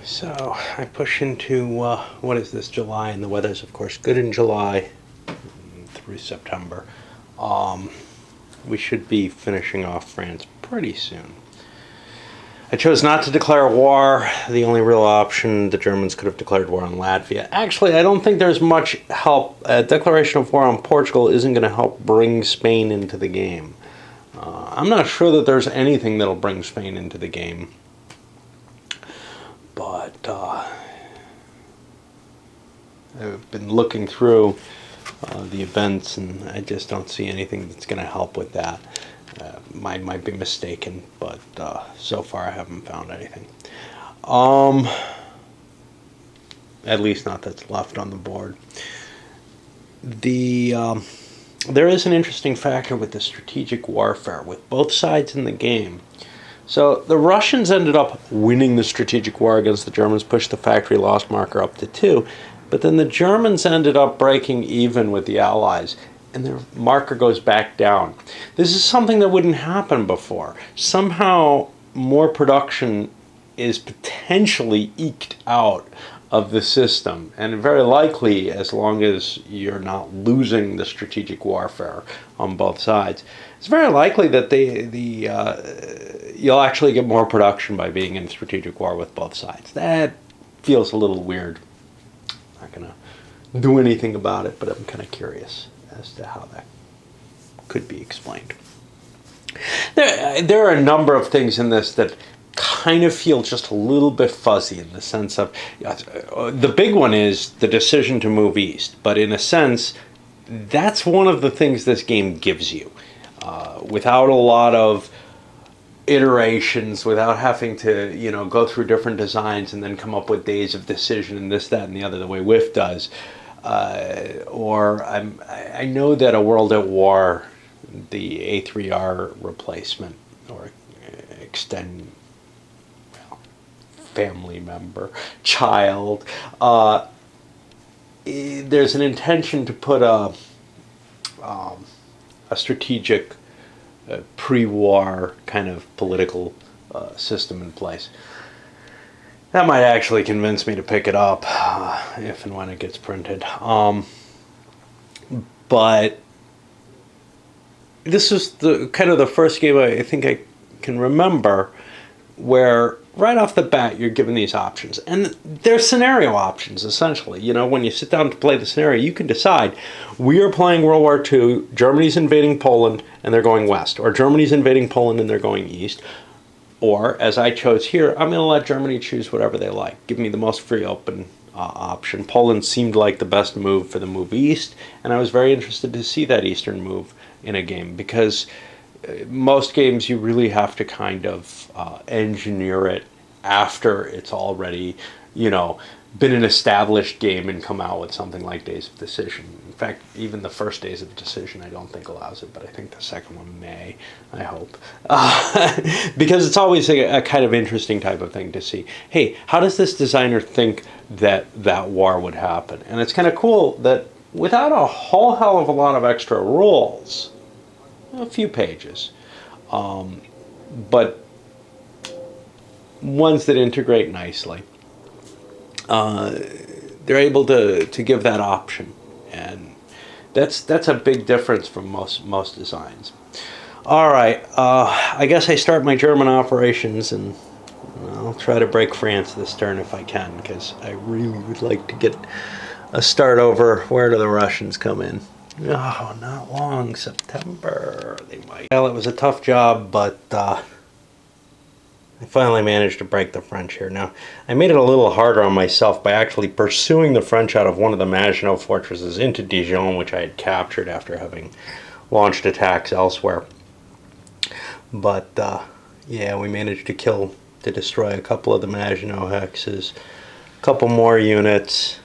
So I push into, what is this, July, and the weather's of course good in July through September. We should be finishing off France pretty soon. I chose not to declare war. The only real option, the Germans could have declared war on Latvia. Actually, I don't think there's much help. A declaration of war on Portugal isn't going to help bring Spain into the game. I'm not sure that there's anything that'll bring Spain into the game. But I've been looking through the events, and I just don't see anything that's going to help with that. I might be mistaken, but so far I haven't found anything. At least not that's left on the board. There is an interesting factor with the strategic warfare with both sides in the game. So the Russians ended up winning the strategic war against the Germans, pushed the factory loss marker up to 2, but then the Germans ended up breaking even with the Allies, and their marker goes back down. This is something that wouldn't happen before. Somehow more production is potentially eked out of the system, and very likely, as long as you're not losing the strategic warfare on both sides, it's very likely that you'll actually get more production by being in strategic war with both sides. That feels a little weird. Not gonna do anything about it, but I'm kind of curious as to how that could be explained. There are a number of things in this that kind of feel just a little bit fuzzy, in the sense of the big one is the decision to move east, but in a sense that's one of the things this game gives you without a lot of iterations, without having to go through different designs and then come up with days of decision and this, that, and the other, the way WIF does. I know that a World at War, the A3R replacement, or extend family member, child, there's an intention to put a strategic pre-war kind of political system in place. That might actually convince me to pick it up if and when it gets printed. But this is the kind of the first game I think I can remember where right off the bat you're given these options, and they're scenario options essentially. When you sit down to play the scenario, you can decide, we are playing World War II, Germany's invading Poland and they're going west, or Germany's invading Poland and they're going east, or as I chose here, I'm going to let Germany choose whatever they like. Give me the most free open option. Poland seemed like the best move for the move east, and I was very interested to see that eastern move in a game, because most games you really have to kind of engineer it after it's already, been an established game and come out with something like Days of Decision. In fact, even the first Days of Decision I don't think allows it, but I think the second one may, I hope. Because it's always a kind of interesting type of thing to see, hey, how does this designer think that war would happen? And it's kind of cool that without a whole hell of a lot of extra rules, a few pages, but ones that integrate nicely, they're able to give that option, and that's a big difference from most designs. All right, I guess I start my German operations, and I'll try to break France this turn if I can, because I really would like to get a start over. Where do the Russians come in? Oh, not long. September, they might. Well, it was a tough job, but I finally managed to break the French here. Now, I made it a little harder on myself by actually pursuing the French out of one of the Maginot fortresses into Dijon, which I had captured after having launched attacks elsewhere. But, yeah, we managed to destroy a couple of the Maginot hexes, a couple more units,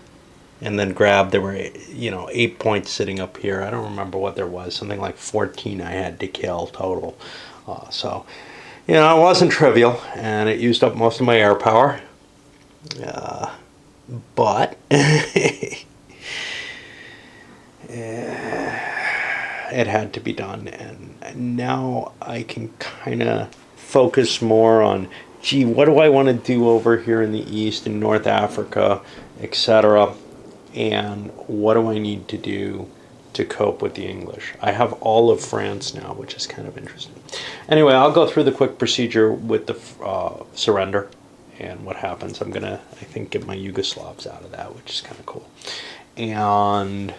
and then there were 8 points sitting up here. I don't remember what there was, something like 14 I had to kill total. So it wasn't trivial, and it used up most of my air power, but it had to be done, and now I can kind of focus more on gee, what do I want to do over here in the East, in North Africa, etc.? And what do I need to do to cope with the English? I have all of France now, which is kind of interesting. Anyway, I'll go through the quick procedure with the surrender and what happens. I'm going to, I think, get my Yugoslavs out of that, which is kind of cool. And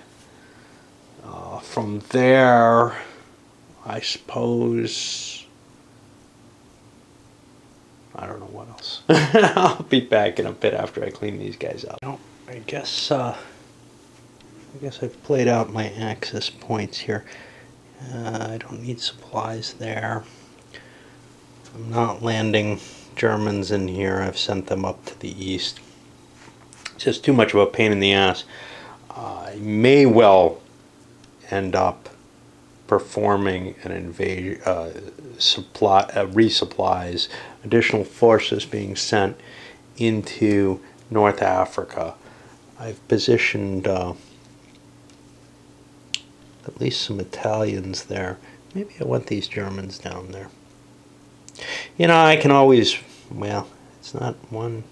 from there, I suppose, I don't know what else. I'll be back in a bit after I clean these guys up. I guess I've played out my access points here. I don't need supplies there. I'm not landing Germans in here. I've sent them up to the east. It's just too much of a pain in the ass. I may well end up performing an invasion, resupplies, additional forces being sent into North Africa. I've positioned at least some Italians there. Maybe I want these Germans down there. You know, I can always, well, it's not one,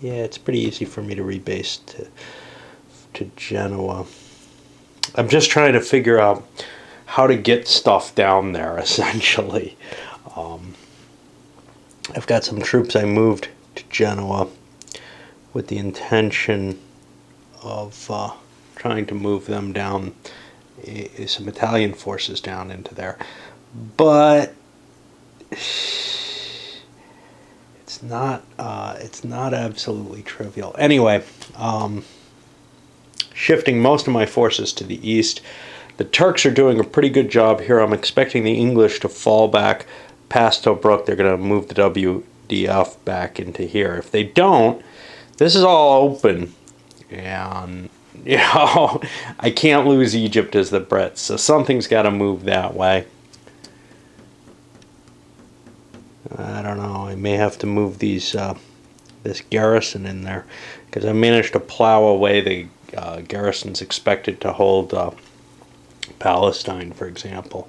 yeah, it's pretty easy for me to rebase to Genoa. I'm just trying to figure out how to get stuff down there, essentially. I've got some troops I moved to Genoa with the intention of trying to move them down, some Italian forces down into there. But it's not absolutely trivial. Anyway, shifting most of my forces to the east. The Turks are doing a pretty good job here. I'm expecting the English to fall back past Tobruk. They're going to move the WDF back into here. If they don't, this is all open. And, you know, I can't lose Egypt as the Brits. So something's got to move that way. I don't know. I may have to move these this garrison in there, because I managed to plow away the garrisons expected to hold Palestine, for example.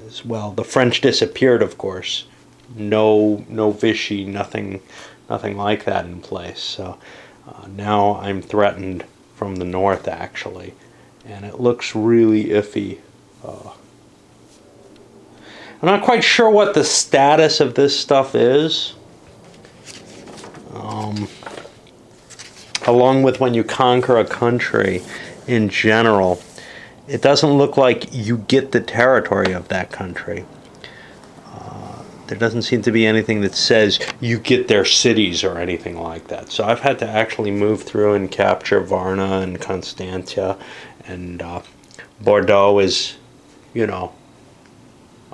As well, the French disappeared, of course. No Vichy, nothing like that in place. So now I'm threatened from the north, actually, and it looks really iffy. I'm not quite sure what the status of this stuff is. Along with when you conquer a country in general, it doesn't look like you get the territory of that country. There doesn't seem to be anything that says you get their cities or anything like that. So I've had to actually move through and capture Varna and Constantia, and Bordeaux is, you know,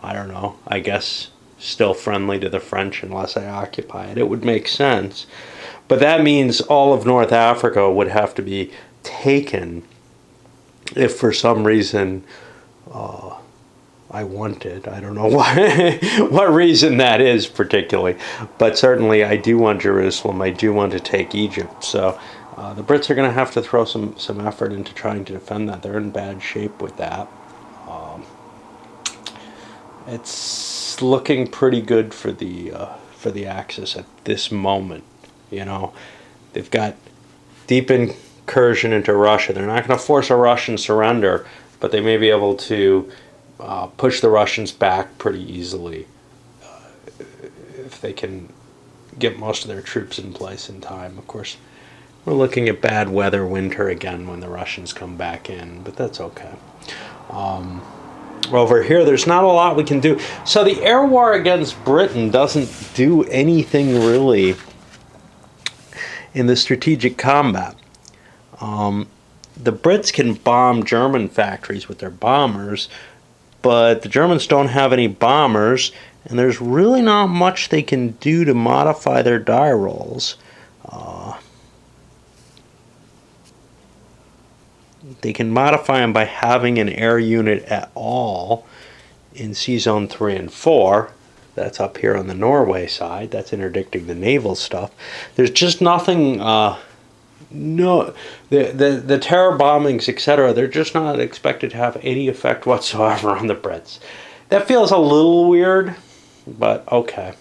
I don't know, I guess still friendly to the French unless I occupy it. It would make sense. But that means all of North Africa would have to be taken if for some reason I wanted. I don't know why, what reason that is particularly. But certainly I do want Jerusalem. I do want to take Egypt. So the Brits are going to have to throw some effort into trying to defend that. They're in bad shape with that. It's looking pretty good for the Axis at this moment. You know, they've got deep incursion into Russia. They're not going to force a Russian surrender, but they may be able to push the Russians back pretty easily if they can get most of their troops in place in time. Of course, we're looking at bad weather, winter again when the Russians come back in, but that's okay. Over here, there's not a lot we can do. So the air war against Britain doesn't do anything really in the strategic combat. The Brits can bomb German factories with their bombers, but the Germans don't have any bombers, and there's really not much they can do to modify their die rolls. They can modify them by having an air unit at all in Sea Zone 3 and 4. That's up here on the Norway side. That's interdicting the naval stuff. There's just nothing, the terror bombings, etc., they're just not expected to have any effect whatsoever on the Brits. That feels a little weird, but okay.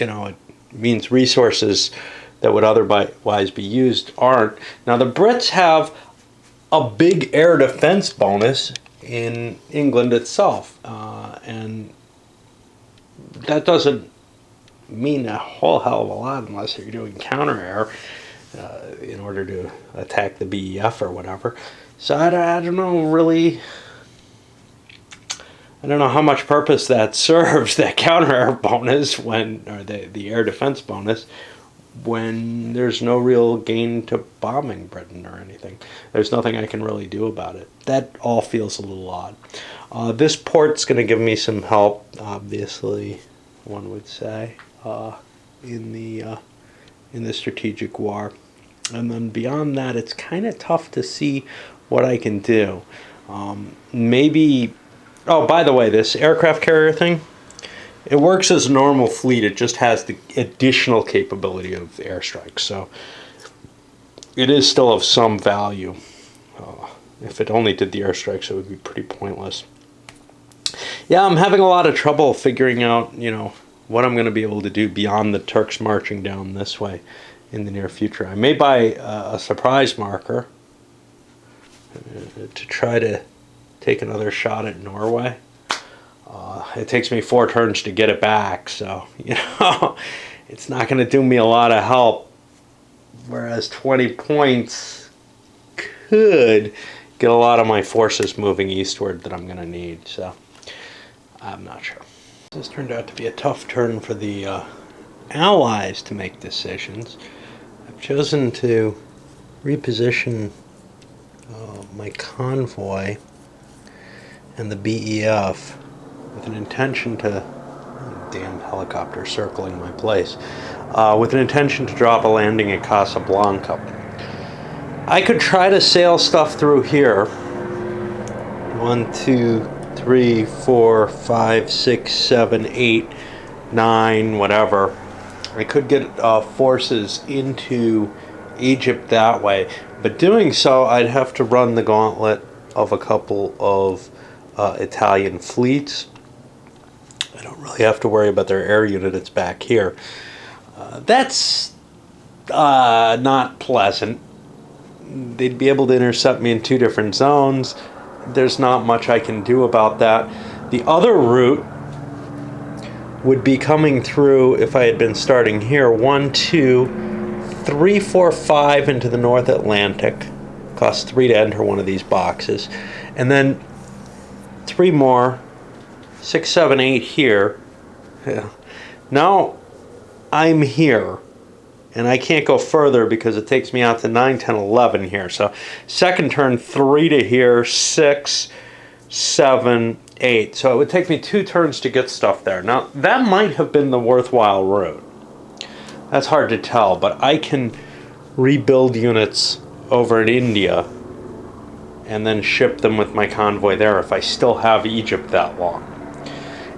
It means resources that would otherwise be used aren't. Now, the Brits have a big air defense bonus in England itself, and that doesn't mean a whole hell of a lot unless you're doing counter air in order to attack the BEF or whatever. So I don't know really. I don't know how much purpose that serves, that counter air bonus, or the air defense bonus, when there's no real gain to bombing Britain or anything. There's nothing I can really do about it. That all feels a little odd. This port's going to give me some help, obviously, one would say, in the strategic war. And then beyond that, it's kind of tough to see what I can do. Maybe... Oh, by the way, this aircraft carrier thing, it works as a normal fleet. It just has the additional capability of airstrikes. So it is still of some value. If it only did the airstrikes, it would be pretty pointless. Yeah, I'm having a lot of trouble figuring out, what I'm going to be able to do beyond the Turks marching down this way in the near future. I may buy a surprise marker to try to take another shot at Norway. It takes me 4 turns to get it back, so it's not going to do me a lot of help. Whereas 20 points could get a lot of my forces moving eastward that I'm going to need. So I'm not sure. This turned out to be a tough turn for the Allies to make decisions. I've chosen to reposition my convoy and the BEF with an intention to, damn helicopter circling my place, with an intention to drop a landing at Casablanca. I could try to sail stuff through here. 1, 2, 3, 4, 5, 6, 7, 8, 9, whatever. I could get forces into Egypt that way, but doing so I'd have to run the gauntlet of a couple of Italian fleets. I don't really have to worry about their air unit. It's back here. That's not pleasant. They'd be able to intercept me in 2 different zones. There's not much I can do about that. The other route would be coming through, if I had been starting here, 1, 2, 3, 4, 5 into the North Atlantic. Costs 3 to enter one of these boxes. And then 3 more, 6, 7, 8 here. Yeah. Now I'm here, and I can't go further because it takes me out to 9, 10, 11 here. So second turn, 3 to here, 6, 7, 8. So it would take me 2 turns to get stuff there. Now that might have been the worthwhile route. That's hard to tell, but I can rebuild units over in India and then ship them with my convoy there if I still have Egypt that long.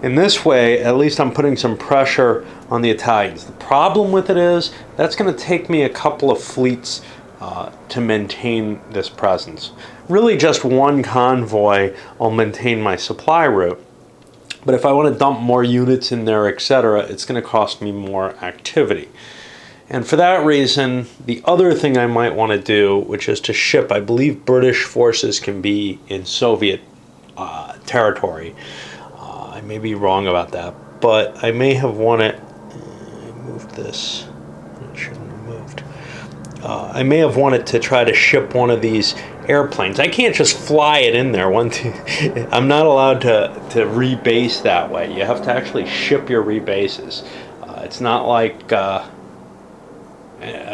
In this way, at least I'm putting some pressure on the Italians. The problem with it is that's going to take me a couple of fleets to maintain this presence. Really just 1 convoy will maintain my supply route. But if I want to dump more units in there, etc., it's going to cost me more activity. And for that reason, the other thing I might want to do, which is to ship, I believe British forces can be in Soviet territory. I may be wrong about that, but I may have wanted... I moved this. I shouldn't have moved. I may have wanted to try to ship one of these airplanes. I can't just fly it in there. I'm not allowed to rebase that way. You have to actually ship your rebases. It's not like... a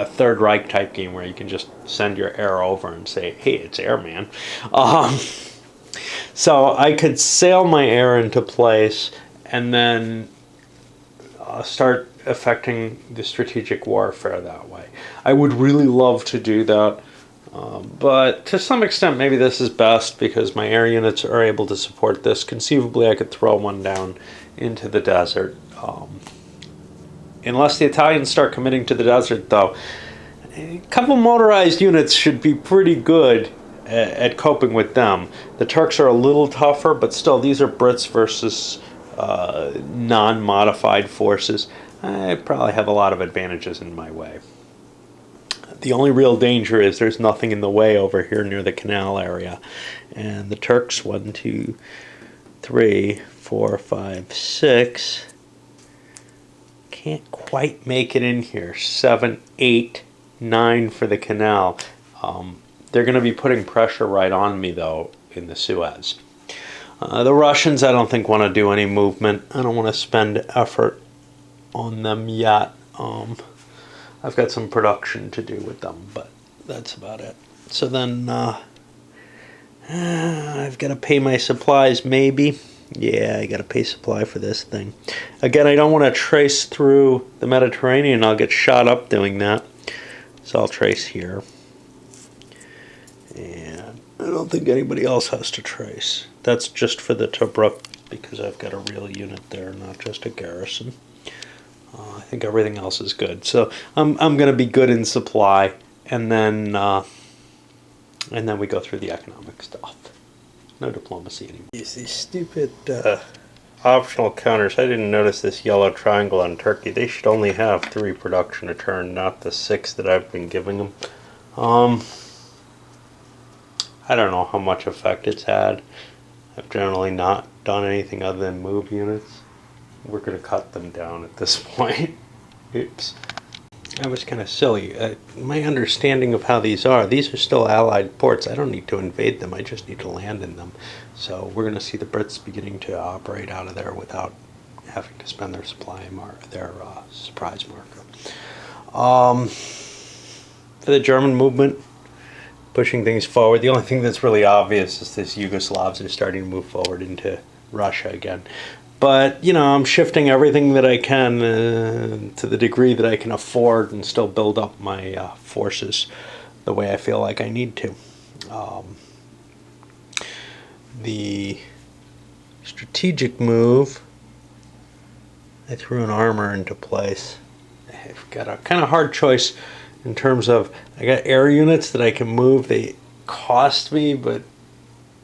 Third Reich type game where you can just send your air over and say, hey, it's airman. So I could sail my air into place and then start affecting the strategic warfare that way. I would really love to do that, but to some extent maybe this is best because my air units are able to support this. Conceivably I could throw one down into the desert. Unless the Italians start committing to the desert, though, a couple motorized units should be pretty good at coping with them. The Turks are a little tougher, but still, these are Brits versus non-modified forces, I probably have a lot of advantages in my way. The only real danger is there's nothing in the way over here near the canal area. And the Turks, 1, 2, 3, 4, 5, 6, can't quite make it in here. 7, 8, 9 for the canal. They're going to be putting pressure right on me, though, in the Suez. The Russians, I don't think, want to do any movement. I don't want to spend effort on them yet. I've got some production to do with them, but that's about it. So then I've got to pay my supplies, maybe. Yeah, I got to pay supply for this thing. Again, I don't want to trace through the Mediterranean. I'll get shot up doing that. So I'll trace here. And I don't think anybody else has to trace. That's just for the Tobruk, because I've got a real unit there, not just a garrison. I think everything else is good. So I'm going to be good in supply, and then we go through the economic stuff. No diplomacy anymore. These stupid optional counters. I didn't notice this yellow triangle on Turkey. They should only have 3 production a turn, not the 6 that I've been giving them. I don't know how much effect it's had. I've generally not done anything other than move units. We're going to cut them down at this point. Oops. That was kind of silly. My understanding of how these are still Allied ports. I don't need to invade them. I just need to land in them. So we're going to see the Brits beginning to operate out of there without having to spend their surprise marker. For the German movement, pushing things forward. The only thing that's really obvious is this Yugoslavs are starting to move forward into Russia again. But, you know, I'm shifting everything that I can to the degree that I can afford and still build up my forces the way I feel like I need to. The strategic move, I threw an armor into place. I've got a kind of hard choice in terms of, I got air units that I can move. They cost me, but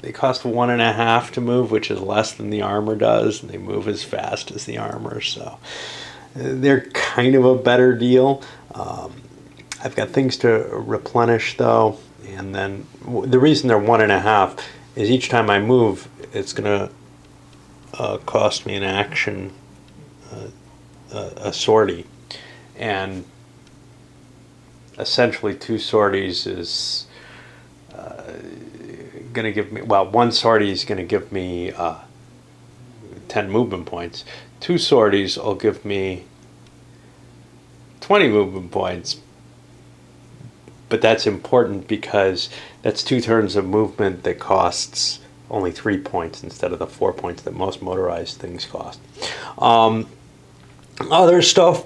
they cost 1.5 to move, which is less than the armor does, and they move as fast as the armor, so they're kind of a better deal. I've got things to replenish, though, and then the reason they're 1.5 is each time I move, it's going to cost me an action, a sortie, and essentially 2 sorties is going to give me, well, 1 sortie is going to give me 10 movement points. 2 sorties will give me 20 movement points. But that's important because that's 2 turns of movement that costs only 3 points instead of the 4 points that most motorized things cost. Other stuff,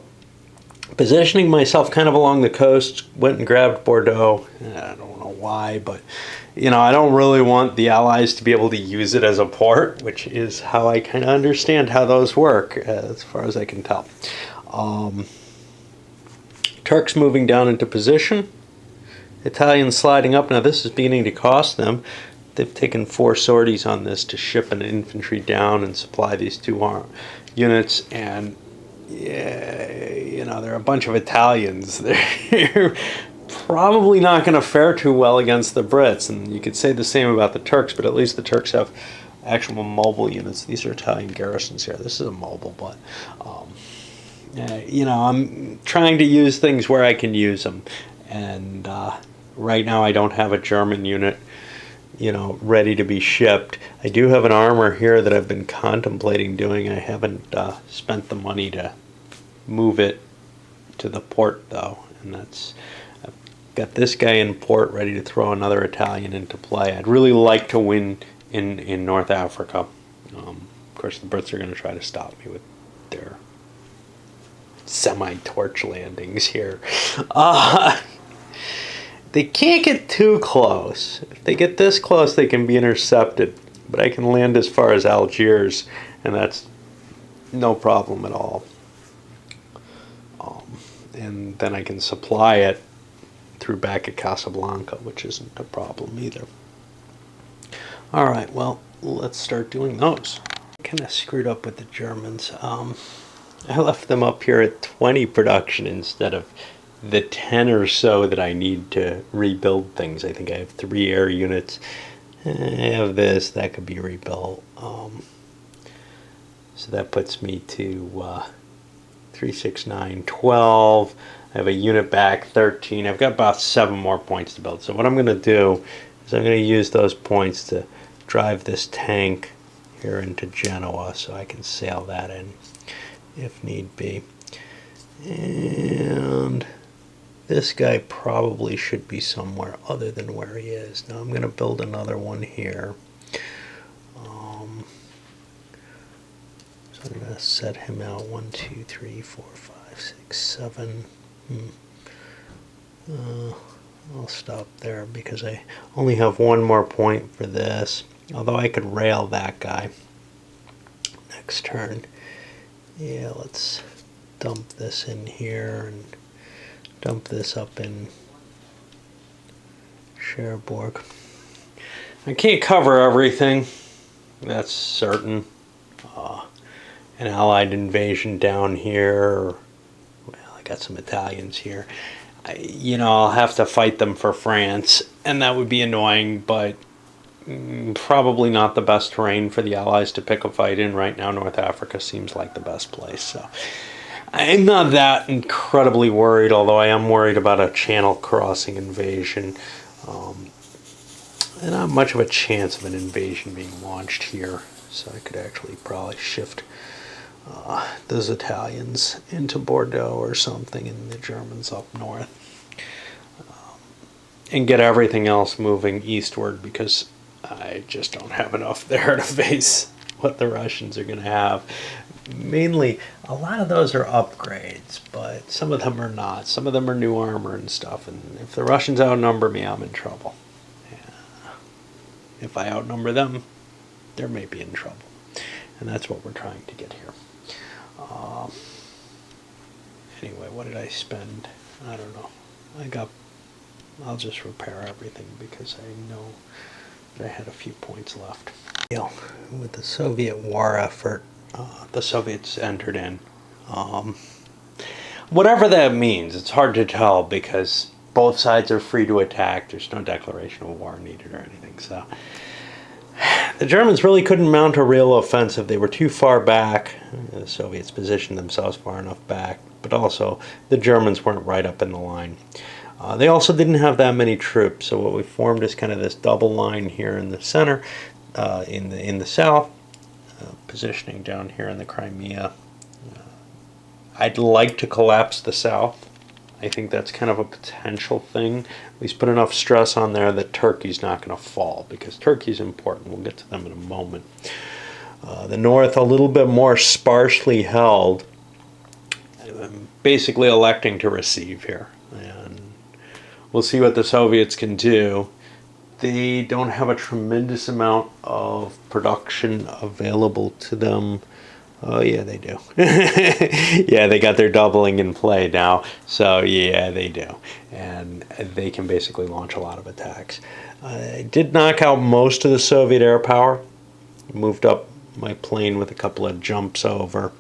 positioning myself kind of along the coast, went and grabbed Bordeaux. I don't know why, but you know, I don't really want the Allies to be able to use it as a port, which is how I kind of understand how those work, as far as I can tell. Turks moving down into position. Italians sliding up. Now this is beginning to cost them. They've taken 4 sorties on this to ship an infantry down and supply these 2 units, and yeah, you know, they're a bunch of Italians. They're probably not going to fare too well against the Brits, and you could say the same about the Turks, but at least the Turks have actual mobile units. These are Italian garrisons here. This is a mobile, but you know, I'm trying to use things where I can use them, and right now I don't have a German unit, you know, ready to be shipped. I do have an armor here that I've been contemplating doing. I haven't spent the money to move it to the port, though, and that's, I've got this guy in port ready to throw another Italian into play. I'd really like to win in North Africa. Of course, the Brits are going to try to stop me with their semi-torch landings here. They can't get too close. If they get this close, they can be intercepted. But I can land as far as Algiers, and that's no problem at all. And then I can supply it through back at Casablanca, which isn't a problem either. All right, well, let's start doing those. kind of screwed up with the Germans. I left them up here at 20 production instead of the 10 or so that I need to rebuild things. I think I have 3 air units. I have this, that could be rebuilt. So that puts me to 3, 6, 9, 12. I have a unit back, 13. I've got about 7 more points to build. So what I'm going to do is I'm going to use those points to drive this tank here into Genoa so I can sail that in if need be. And this guy probably should be somewhere other than where he is. Now I'm going to build another one here. So I'm going to set him out 1, 2, 3, 4, 5, 6, 7. I'll stop there because I only have 1 more point for this. Although I could rail that guy next turn. Yeah, let's dump this in here and dump this up in Cherbourg. I can't cover everything, that's certain. An Allied invasion down here. Well, I got some Italians here. I'll have to fight them for France, and that would be annoying, but probably not the best terrain for the Allies to pick a fight in right now. North Africa seems like the best place, so I'm not that incredibly worried, although I am worried about a channel crossing invasion. And not much of a chance of an invasion being launched here, so I could actually probably shift those Italians into Bordeaux or something and the Germans up north. And get everything else moving eastward because I just don't have enough there to face what the Russians are going to have. Mainly, a lot of those are upgrades, but some of them are not. Some of them are new armor and stuff, and if the Russians outnumber me, I'm in trouble. If I outnumber them, they may be in trouble. And that's what we're trying to get here. Anyway, what did I spend? I don't know. I'll just repair everything because I know that I had a few points left. With the Soviet war effort, the Soviets entered in. Whatever that means, it's hard to tell because both sides are free to attack. There's no declaration of war needed or anything. So the Germans really couldn't mount a real offensive. They were too far back. The Soviets positioned themselves far enough back, but also the Germans weren't right up in the line. They also didn't have that many troops, so what we formed is kind of this double line here in the center, in the south, positioning down here in the Crimea. I'd like to collapse the south. I think that's kind of a potential thing. At least put enough stress on there that Turkey's not going to fall, because Turkey's important. We'll get to them in a moment. The north, a little bit more sparsely held. I'm basically electing to receive here. And we'll see what the Soviets can do. They don't have a tremendous amount of production available to them. Oh, yeah, they do. Yeah, they got their doubling in play now. So, yeah, they do. And they can basically launch a lot of attacks. I did knock out most of the Soviet air power. Moved up my plane with a couple of jumps over.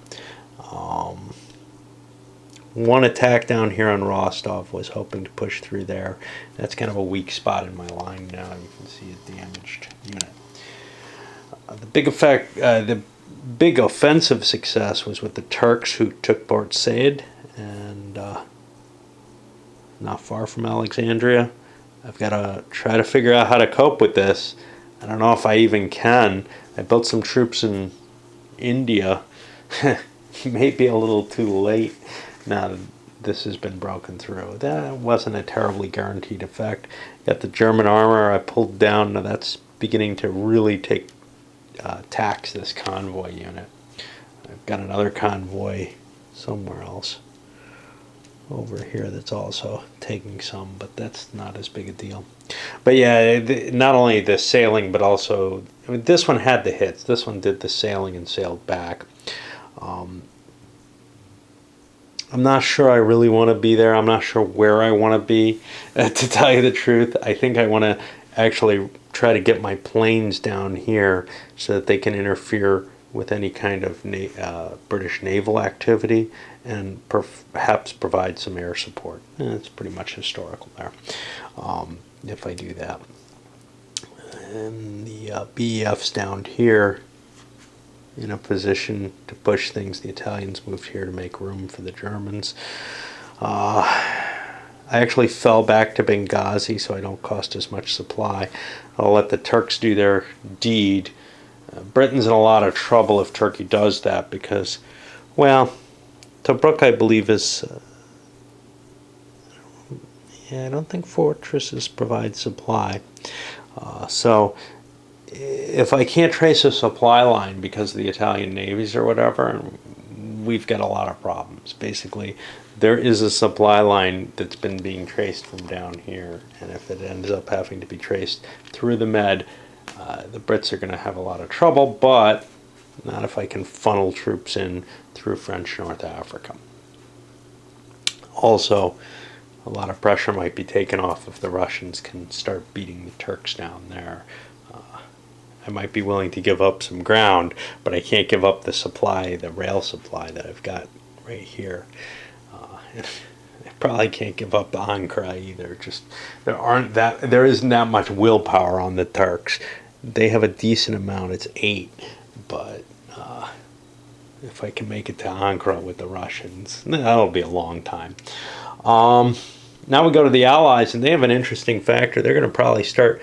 One attack down here on Rostov, was hoping to push through there. That's kind of a weak spot in my line now. You can see a damaged unit. The big offensive success was with the Turks, who took Port Said, and not far from Alexandria. I've got to try to figure out how to cope with this. I don't know if I even can. I built some troops in India. Maybe a little too late. Now this has been broken through. That wasn't a terribly guaranteed effect. Got the German armor I pulled down. Now that's beginning to really tax this convoy unit. I've got another convoy somewhere else over here that's also taking some, but that's not as big a deal. But yeah, not only the sailing, but also, this one had the hits. This one did the sailing and sailed back. I'm not sure I really want to be there. I'm not sure where I want to be, to tell you the truth. I think I want to actually try to get my planes down here so that they can interfere with any kind of British naval activity, and perhaps provide some air support. And it's pretty much historical there, if I do that. And the BEF's down here in a position to push things. The Italians moved here to make room for the Germans. I actually fell back to Benghazi so I don't cost as much supply. I'll let the Turks do their deed. Britain's in a lot of trouble if Turkey does that because, well, Tobruk, I believe, is... I don't think fortresses provide supply. So if I can't trace a supply line because of the Italian navies or whatever, we've got a lot of problems. Basically, there is a supply line that's been being traced from down here, and if it ends up having to be traced through the Med, the Brits are going to have a lot of trouble, but not if I can funnel troops in through French North Africa. Also, a lot of pressure might be taken off if the Russians can start beating the Turks down there. I might be willing to give up some ground, but I can't give up the supply, the rail supply that I've got right here. I probably can't give up Ankara either. Just there isn't that much willpower on the Turks. They have a decent amount. It's 8, but if I can make it to Ankara with the Russians, that'll be a long time. Now we go to the Allies, and they have an interesting factor. They're going to probably start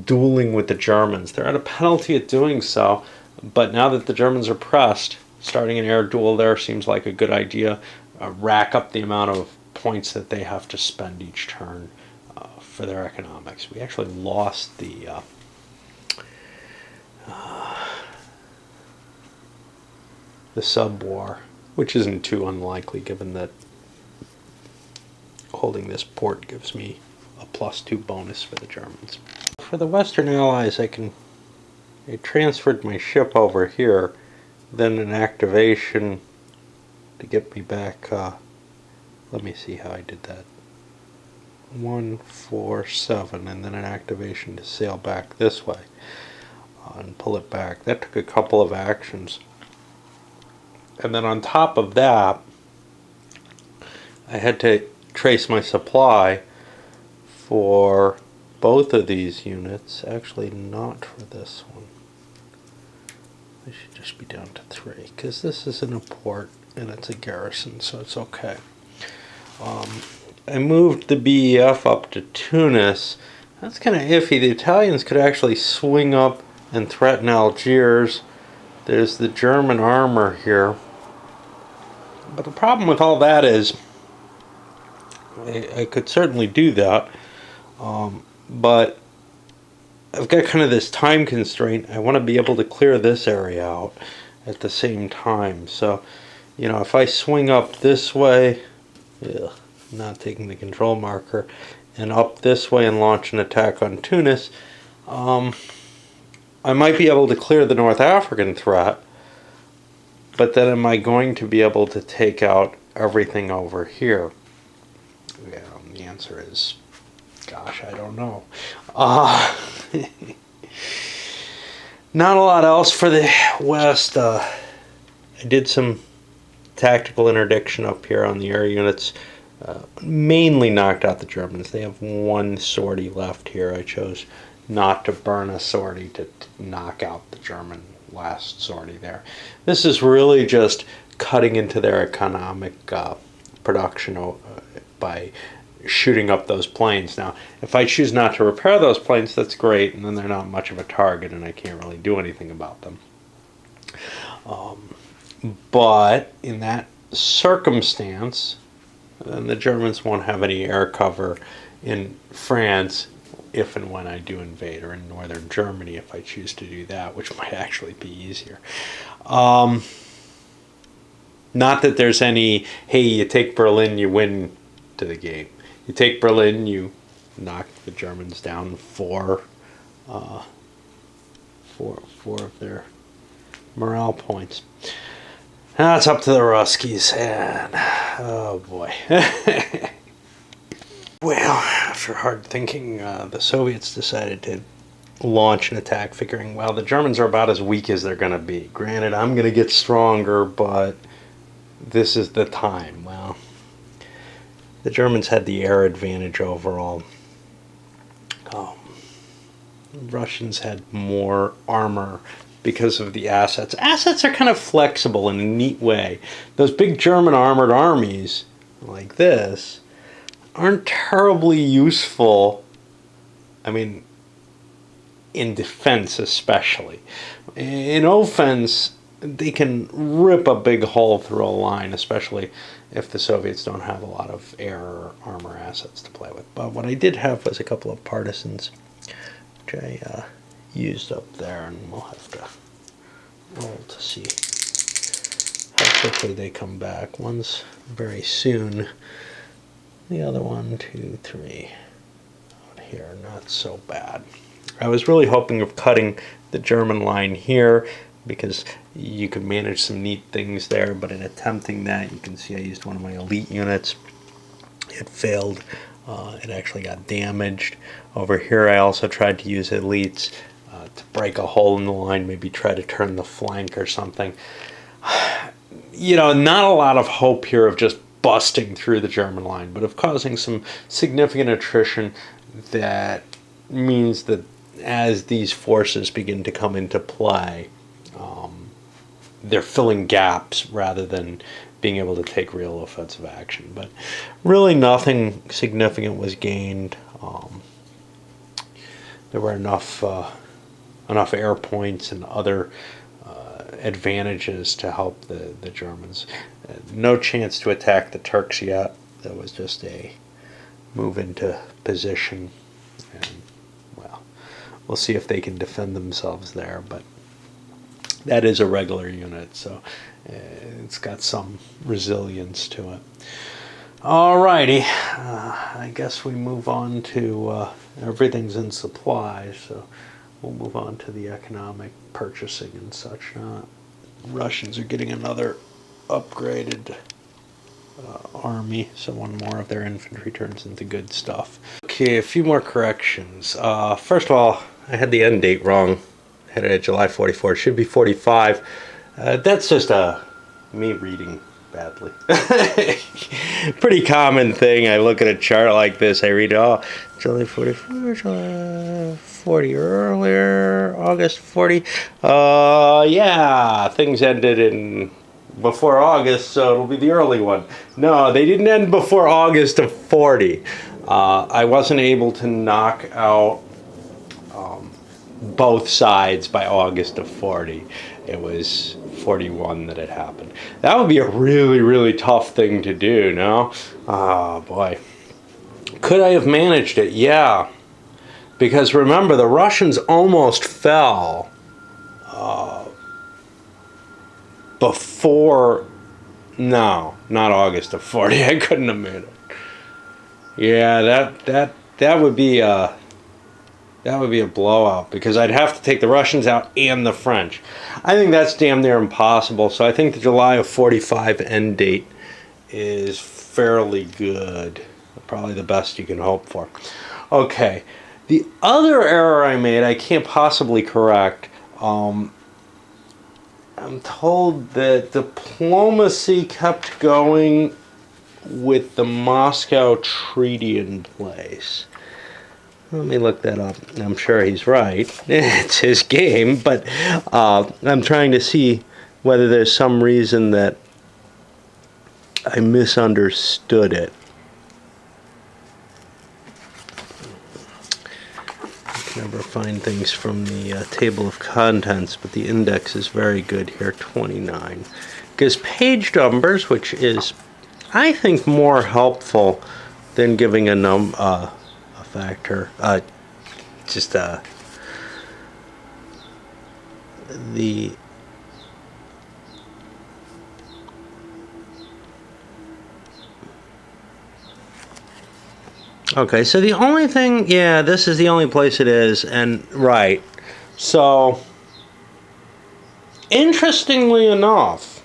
dueling with the Germans. They're at a penalty at doing so, but now that the Germans are pressed, starting an air duel there seems like a good idea. Rack up the amount of points that they have to spend each turn for their economics. We actually lost the sub-war, which isn't too unlikely given that holding this port gives me a +2 bonus for the Germans. For the Western Allies, I transferred my ship over here, then an activation to get me back. Let me see how I did that. 1, 4, 7, and then an activation to sail back this way and pull it back. That took a couple of actions. And then on top of that, I had to trace my supply for both of these units. Actually, not for this one. I should just be down to 3 because this isn't a port and it's a garrison, so it's okay. I moved the BEF up to Tunis. That's kind of iffy. The Italians could actually swing up and threaten Algiers. There's the German armor here. But the problem with all that is I could certainly do that, but I've got kind of this time constraint. I want to be able to clear this area out at the same time. So, if I swing up this way, not taking the control marker, and up this way and launch an attack on Tunis, I might be able to clear the North African threat, but then am I going to be able to take out everything over here? The answer is, gosh, I don't know. Not a lot else for the West. I did some tactical interdiction up here on the air units. Mainly knocked out the Germans. They have 1 sortie left here. I chose not to burn a sortie to knock out the German last sortie there. This is really just cutting into their economic production by shooting up those planes. Now, if I choose not to repair those planes, that's great, and then they're not much of a target, and I can't really do anything about them. But in that circumstance, then the Germans won't have any air cover in France if and when I do invade, or in northern Germany if I choose to do that, which might actually be easier. Not that there's any, hey, you take Berlin, you win to the game. You take Berlin, you knock the Germans down 4 of their morale points. Now it's up to the Ruskies, and oh boy. Well, after hard thinking, the Soviets decided to launch an attack, figuring, well, the Germans are about as weak as they're going to be. Granted, I'm going to get stronger, but this is the time. Well, the Germans had the air advantage overall. Russians had more armor because of the assets. Assets are kind of flexible in a neat way. Those big German armored armies, like this, aren't terribly useful. I mean, in defense especially. In offense, they can rip a big hole through a line, especially if the Soviets don't have a lot of air or armor assets to play with. But what I did have was a couple of partisans, which I used up there, and we'll have to roll to see how quickly they come back. One's very soon. The other 1, 2, 3 out here, not so bad. I was really hoping of cutting the German line here because you could manage some neat things there, but in attempting that, you can see I used one of my elite units. It failed. It actually got damaged. Over here I also tried to use elites to break a hole in the line, maybe try to turn the flank or something. You know, not a lot of hope here of just busting through the German line, but of causing some significant attrition that means that as these forces begin to come into play, they're filling gaps rather than being able to take real offensive action. But really nothing significant was gained. There were enough air points and other advantages to help the Germans. No chance to attack the Turks yet. That was just a move into position. And, well, we'll see if they can defend themselves there. But that is a regular unit, so it's got some resilience to it. Alrighty, I guess we move on to everything's in supply, so we'll move on to the economic purchasing and such. Russians are getting another upgraded army, so one more of their infantry turns into good stuff. Okay, a few more corrections. First of all, I had the end date wrong. I had it at July 44. It should be 45. That's just me reading badly. Pretty common thing. I look at a chart like this, I read, oh, July 44, July 40 earlier, August 40. Yeah, things ended in before August, so it'll be the early one. No, they didn't end before August of 40. I wasn't able to knock out both sides by August of 40. It was 41 that had happened. That would be a really, really tough thing to do, no? Oh, boy. Could I have managed it? Yeah. Because remember, the Russians almost fell before... No, not August of 40. I couldn't have made it. Yeah, that would be a blowout, because I'd have to take the Russians out and the French. I think that's damn near impossible, so I think the July of 45 end date is fairly good. Probably the best you can hope for. Okay, the other error I made, I can't possibly correct. I'm told that diplomacy kept going with the Moscow Treaty in place. Let me look that up. I'm sure he's right. It's his game, but I'm trying to see whether there's some reason that I misunderstood it. I can never find things from the table of contents, but the index is very good here, 29. Gives page numbers, which is, I think, more helpful than giving a factor. The okay, so the only thing, yeah, this is the only place it is, and right. So, interestingly enough,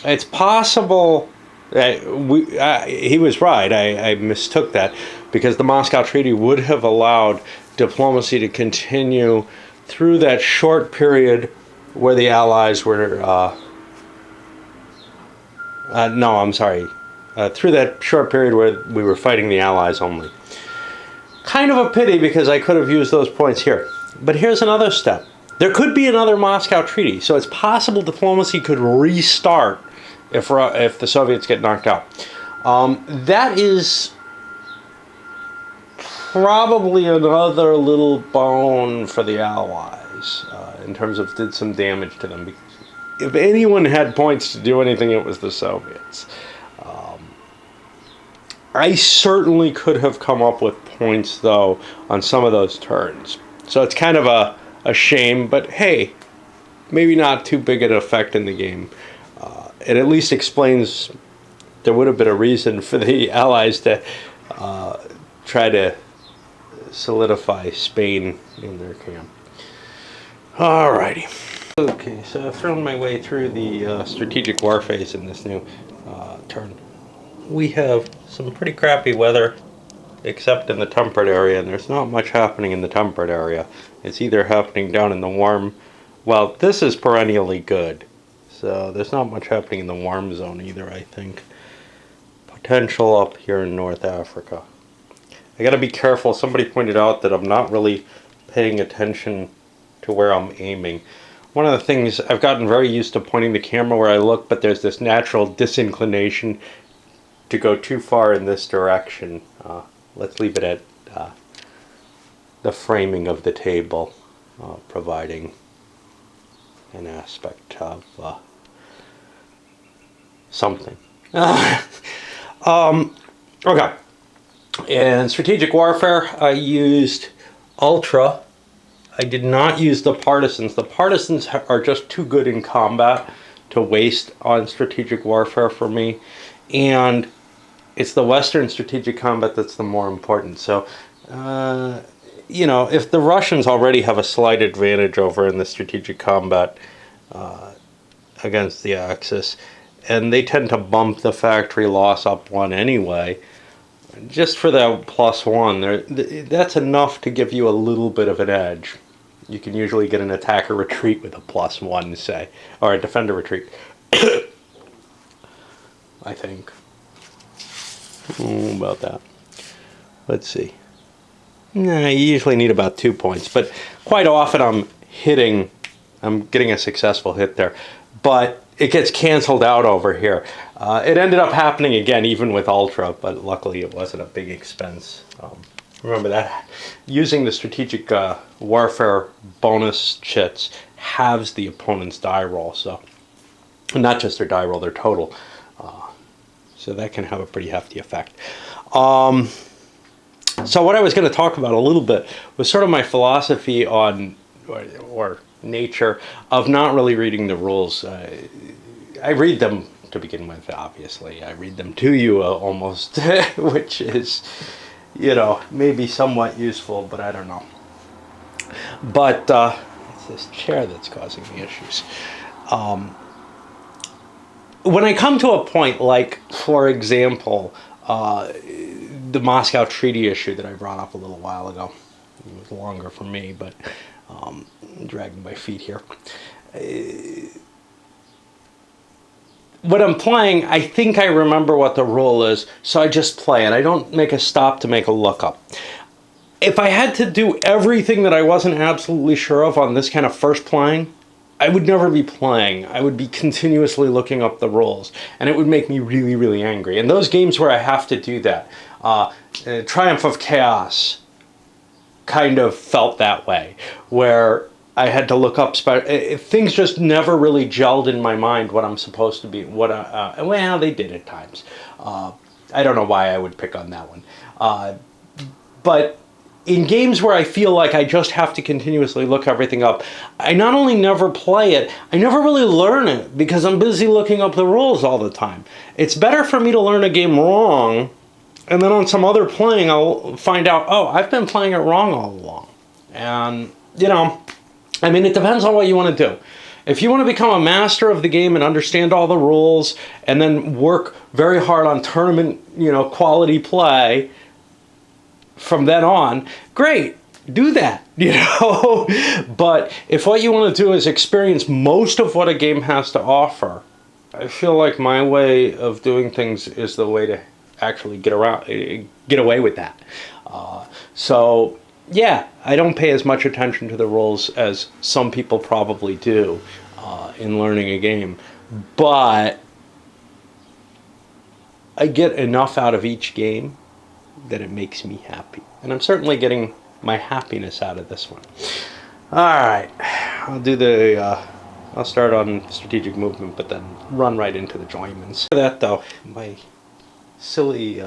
it's possible He was right. I mistook that because the Moscow Treaty would have allowed diplomacy to continue through that short period where the Allies were. No, I'm sorry. Through that short period where we were fighting the Allies only. Kind of a pity because I could have used those points here. But here's another step. There could be another Moscow Treaty, so it's possible diplomacy could restart if the Soviets get knocked out. That is probably another little bone for the Allies in terms of did some damage to them. Because if anyone had points to do anything, it was the Soviets. I certainly could have come up with points, though, on some of those turns. So it's kind of a shame, but hey, maybe not too big an effect in the game. It at least explains there would have been a reason for the Allies to try to solidify Spain in their camp. Alrighty. Okay, so I've thrown my way through the strategic war phase in this new turn. We have some pretty crappy weather, except in the temperate area, and there's not much happening in the temperate area. It's either happening down in the warm, well, this is perennially good, so there's not much happening in the warm zone either, I think. Potential up here in North Africa. I gotta be careful. Somebody pointed out that I'm not really paying attention to where I'm aiming. One of the things, I've gotten very used to pointing the camera where I look, but there's this natural disinclination to go too far in this direction. Let's leave it at the framing of the table, providing an aspect of something. Okay. In strategic warfare, I used Ultra. I did not use the Partisans. The Partisans are just too good in combat to waste on strategic warfare for me. And it's the Western strategic combat that's the more important. So, you know, if the Russians already have a slight advantage over in the strategic combat against the Axis, and they tend to bump the factory loss up one anyway, just for that +1, that's enough to give you a little bit of an edge. You can usually get an attacker retreat with a +1, say, or a defender retreat. I think. About that. Let's see. Nah, you usually need about 2 points, but quite often I'm getting a successful hit there. But it gets canceled out over here. It ended up happening again, even with Ultra, but luckily it wasn't a big expense. Remember that using the strategic warfare bonus chits halves the opponent's die roll, so not just their die roll, their total. So that can have a pretty hefty effect. So what I was going to talk about a little bit was sort of my philosophy on, or nature of not really reading the rules. I read them to begin with, obviously. I read them to you almost, which is, you know, maybe somewhat useful, but I don't know. But it's this chair that's causing me issues. When I come to a point like, for example, the Moscow Treaty issue that I brought up a little while ago, it was longer for me, but I'm dragging my feet here. When I'm playing, I think I remember what the rule is, so I just play it. I don't make a stop to make a lookup. If I had to do everything that I wasn't absolutely sure of on this kind of first playing, I would never be playing. I would be continuously looking up the rules, and it would make me really, really angry. And those games where I have to do that, Triumph of Chaos kind of felt that way, where I had to look up, things just never really gelled in my mind what I'm supposed to be, well, they did at times. I don't know why I would pick on that one. But in games where I feel like I just have to continuously look everything up, I not only never play it, I never really learn it because I'm busy looking up the rules all the time. It's better for me to learn a game wrong, and then on some other playing I'll find out, oh, I've been playing it wrong all along. And, you know, I mean, it depends on what you want to do. If you want to become a master of the game and understand all the rules and then work very hard on tournament, quality play from then on, great, do that, But if what you want to do is experience most of what a game has to offer, I feel like my way of doing things is the way to actually get away with that. So yeah, I don't pay as much attention to the rules as some people probably do in learning a game, but I get enough out of each game that it makes me happy, and I'm certainly getting my happiness out of this one. All right, I'll start on strategic movement, but then run right into the joinments. For that though, my silly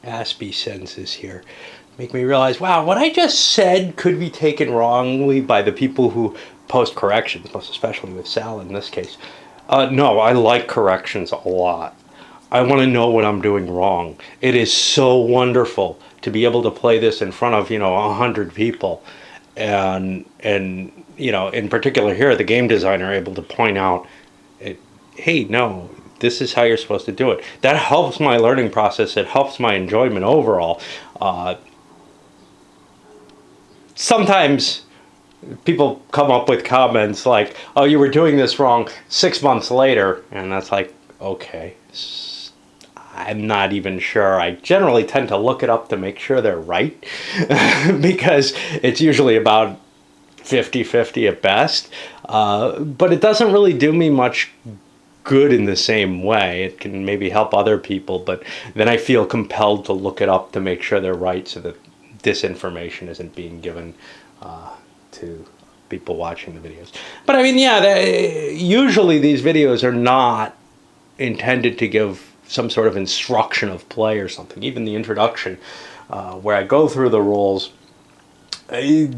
Aspie senses here make me realize, wow, what I just said could be taken wrongly by the people who post corrections, most especially with Sal in this case. No, I like corrections a lot. I want to know what I'm doing wrong. It is so wonderful to be able to play this in front of 100 people, and in particular here, the game designer able to point out, hey, no, this is how you're supposed to do it. That helps my learning process. It helps my enjoyment overall. Sometimes people come up with comments like, oh, you were doing this wrong 6 months later, and that's like, okay, I'm not even sure. I generally tend to look it up to make sure they're right because it's usually about 50-50 at best, but it doesn't really do me much good in the same way. It can maybe help other people, but then I feel compelled to look it up to make sure they're right so that disinformation isn't being given to people watching the videos. But I mean, yeah, usually these videos are not intended to give some sort of instruction of play or something. Even the introduction, where I go through the rules, I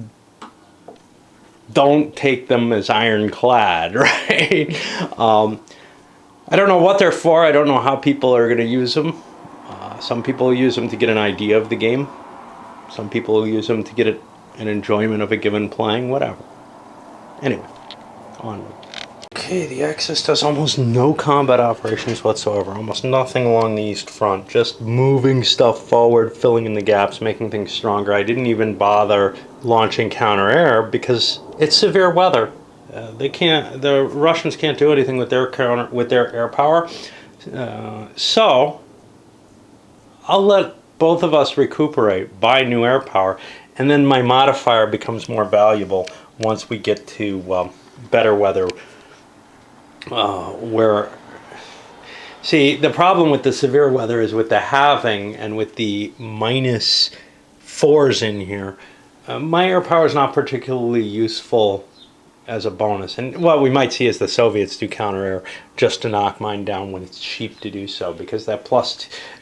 don't take them as ironclad, right? I don't know what they're for. I don't know how people are going to use them. Some people use them to get an idea of the game. Some people use them to get an enjoyment of a given playing, whatever. Anyway, onward. Okay, the Axis does almost no combat operations whatsoever. Almost nothing along the East Front. Just moving stuff forward, filling in the gaps, making things stronger. I didn't even bother launching counter-air because it's severe weather. The Russians can't do anything with their air power. So I'll let both of us recuperate, buy new air power, and then my modifier becomes more valuable once we get to better weather. See, the problem with the severe weather is with the halving and with the -4s in here. My air power is not particularly useful as a bonus, and what we might see is the Soviets do counter-air just to knock mine down when it's cheap to do so, because that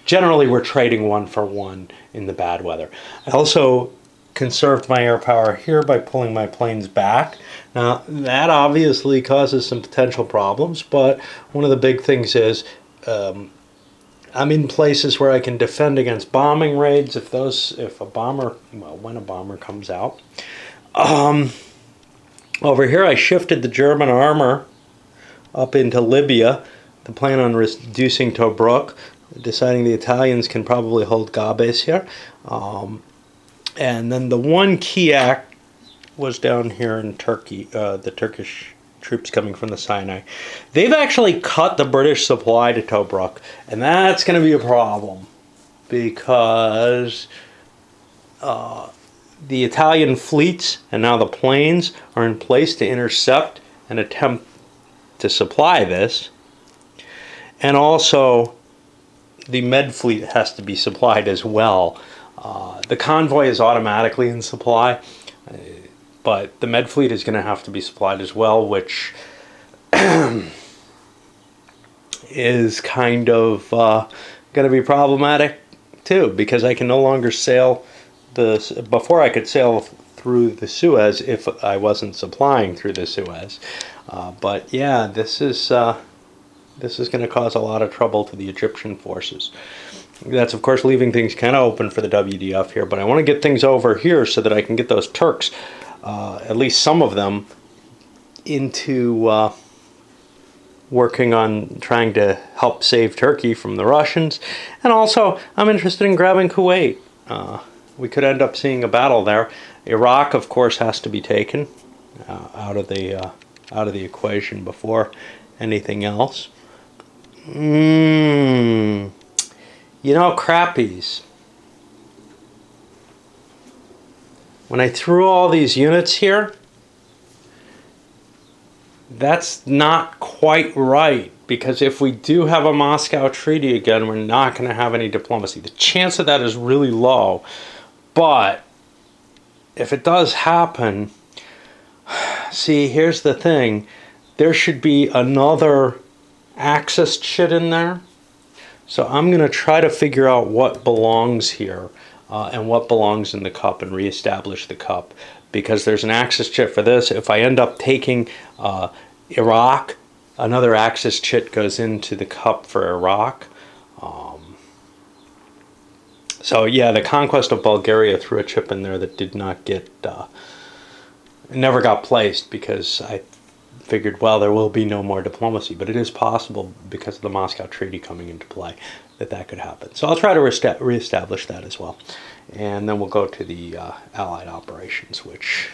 generally we're trading 1 for 1 in the bad weather. I also conserved my air power here by pulling my planes back. Now that obviously causes some potential problems, but one of the big things is I'm in places where I can defend against bombing raids when a bomber comes out. Over here I shifted the German armor up into Libya to plan on reducing Tobruk, deciding the Italians can probably hold Gabes here. And then the one key act was down here in Turkey, the Turkish troops coming from the Sinai. They've actually cut the British supply to Tobruk, and that's going to be a problem because the Italian fleets and now the planes are in place to intercept and attempt to supply this. And also the Med fleet has to be supplied as well. The convoy is automatically in supply, but the Med fleet is going to have to be supplied as well, which is kind of going to be problematic too, because I can no longer sail before I could sail through the Suez if I wasn't supplying through the Suez. But yeah, this is going to cause a lot of trouble to the Egyptian forces. That's of course leaving things kind of open for the WDF here, but I want to get things over here so that I can get those Turks, at least some of them, into working on trying to help save Turkey from the Russians. And also, I'm interested in grabbing Kuwait. We could end up seeing a battle there. Iraq, of course, has to be taken out of the equation before anything else. You know, crappies. When I threw all these units here, that's not quite right, because if we do have a Moscow Treaty again, we're not going to have any diplomacy. The chance of that is really low, but if it does happen, see, here's the thing. There should be another Axis chit in there. So I'm going to try to figure out what belongs here and what belongs in the cup and reestablish the cup, because there's an Axis chit for this. If I end up taking Iraq, another Axis chit goes into the cup for Iraq. So yeah, the conquest of Bulgaria threw a chip in there that did not get, never got placed, because I figured, well, there will be no more diplomacy, but it is possible because of the Moscow Treaty coming into play that could happen. So I'll try to reestablish that as well. And then we'll go to the Allied operations, which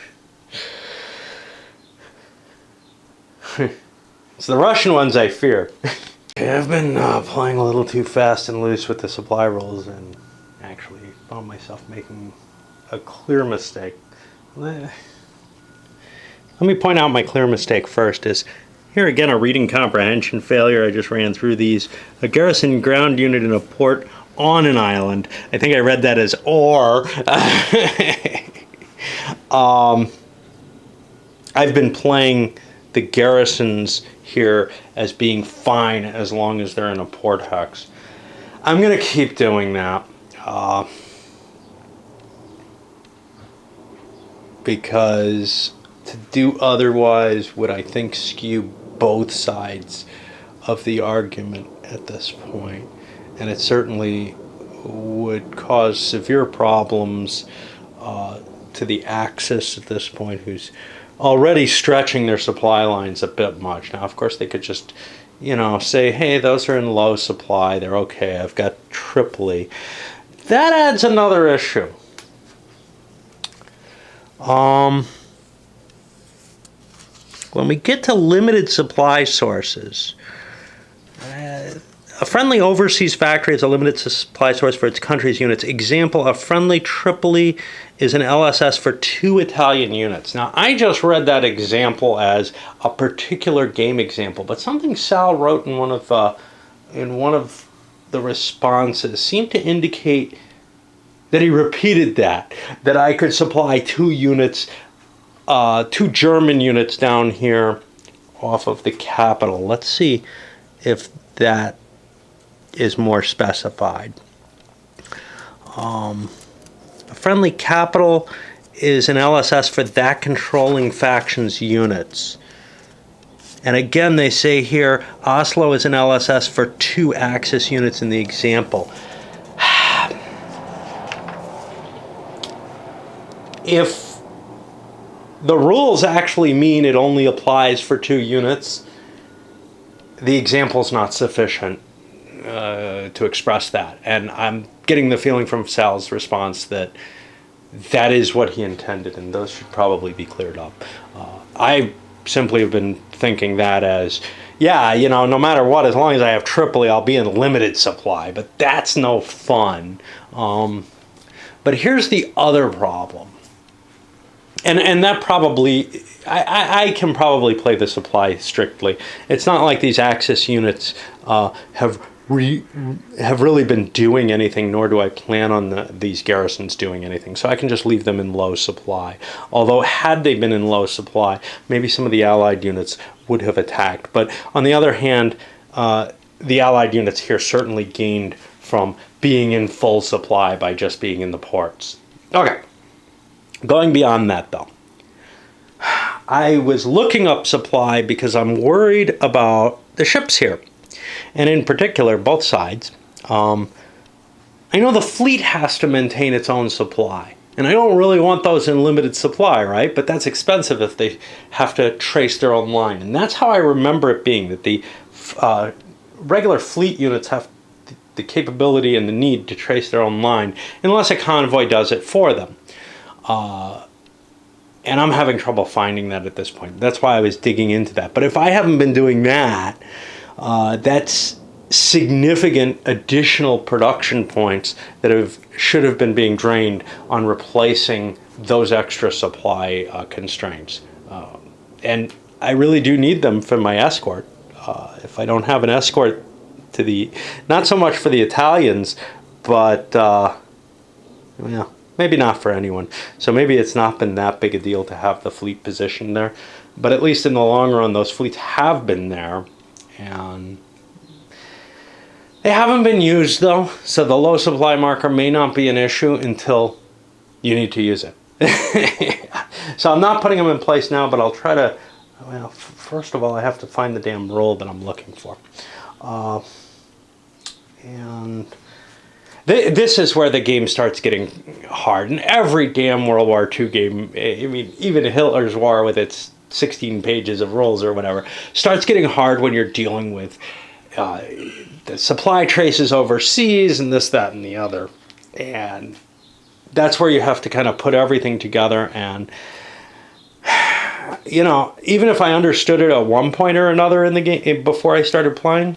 it's the Russian ones I fear. I've been playing a little too fast and loose with the supply rules and actually found myself making a clear mistake. Let me point out my clear mistake first. Is here again a reading comprehension failure. I just ran through these. A garrison ground unit in a port on an island. I think I read that as or. I've been playing the garrisons here as being fine as long as they're in a port hex. I'm going to keep doing that. Because to do otherwise would, I think, skew both sides of the argument at this point. And it certainly would cause severe problems to the Axis at this point, who's already stretching their supply lines a bit much. Now, of course, they could just, you know, say, hey, those are in low supply. They're okay. I've got Tripoli. That adds another issue. When we get to limited supply sources, a friendly overseas factory is a limited supply source for its country's units. Example, a friendly Tripoli is an LSS for 2 Italian units. Now, I just read that example as a particular game example, but something Sal wrote in one of the responses seemed to indicate that he repeated that I could supply 2 units, 2 German units down here off of the capital. Let's see if that is more specified. A friendly capital is an LSS for that controlling faction's units. And again, they say here, Oslo is an LSS for 2 Axis units in the example. If the rules actually mean it only applies for 2 units, the example's not sufficient to express that. And I'm getting the feeling from Sal's response that that is what he intended, and those should probably be cleared up. I simply have been thinking that as, yeah, you know, no matter what, as long as I have Tripoli, I'll be in limited supply, but that's no fun. But here's the other problem. And that probably, I can probably play the supply strictly. It's not like these Axis units have really been doing anything, nor do I plan on these garrisons doing anything. So I can just leave them in low supply. Although had they been in low supply, maybe some of the Allied units would have attacked. But on the other hand, the Allied units here certainly gained from being in full supply by just being in the ports. Okay. Going beyond that, though, I was looking up supply because I'm worried about the ships here. And in particular, both sides. I know the fleet has to maintain its own supply. And I don't really want those in limited supply, right? But that's expensive if they have to trace their own line. And that's how I remember it being, that the regular fleet units have the capability and the need to trace their own line, unless a convoy does it for them. And I'm having trouble finding that at this point. That's why I was digging into that. But if I haven't been doing that, that's significant additional production points that should have been being drained on replacing those extra supply constraints. And I really do need them for my escort. If I don't have an escort to the, not so much for the Italians, but well, maybe not for anyone. So maybe it's not been that big a deal to have the fleet positioned there. But at least in the long run, those fleets have been there. And they haven't been used, though. So the low supply marker may not be an issue until you need to use it. So I'm not putting them in place now, but I'll try to, well, first of all, I have to find the damn role that I'm looking for. And this is where the game starts getting hard. And every damn World War II game, I mean, even Hitler's War with its 16 pages of rules or whatever, starts getting hard when you're dealing with the supply traces overseas and this, that, and the other. And that's where you have to kind of put everything together. And, you know, even if I understood it at one point or another in the game before I started playing,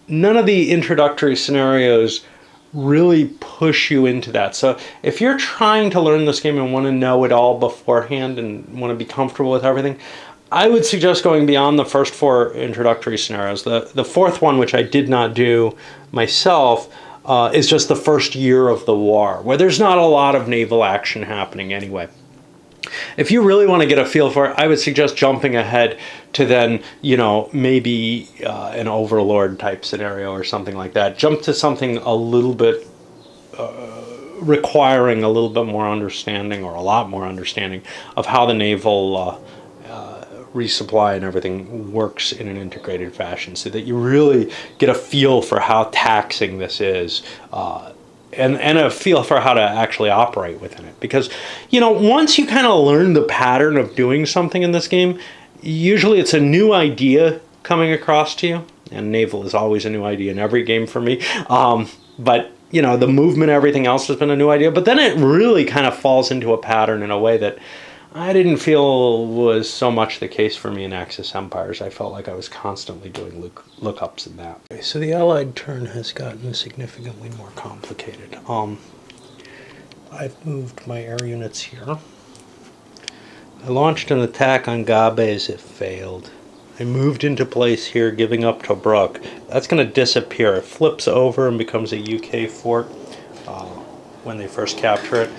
none of the introductory scenarios really push you into that. So if you're trying to learn this game and want to know it all beforehand and want to be comfortable with everything, I would suggest going beyond the first 4 introductory scenarios. The fourth one, which I did not do myself, is just the first year of the war, where there's not a lot of naval action happening anyway. If you really want to get a feel for it, I would suggest jumping ahead to then, you know, maybe an Overlord type scenario or something like that. Jump to something a little bit requiring a little bit more understanding, or a lot more understanding, of how the naval resupply and everything works in an integrated fashion, so that you really get a feel for how taxing this is. And a feel for how to actually operate within it. Because, you know, once you kind of learn the pattern of doing something in this game, usually it's a new idea coming across to you. And naval is always a new idea in every game for me. But, you know, the movement, everything else has been a new idea. But then it really kind of falls into a pattern in a way that I didn't feel was so much the case for me in Axis Empires. I felt like I was constantly doing lookups in that. Okay, so the Allied turn has gotten significantly more complicated. I've moved my air units here. I launched an attack on Gabes. It failed. I moved into place here, giving up Tobruk. That's going to disappear. It flips over and becomes a UK fort when they first capture it.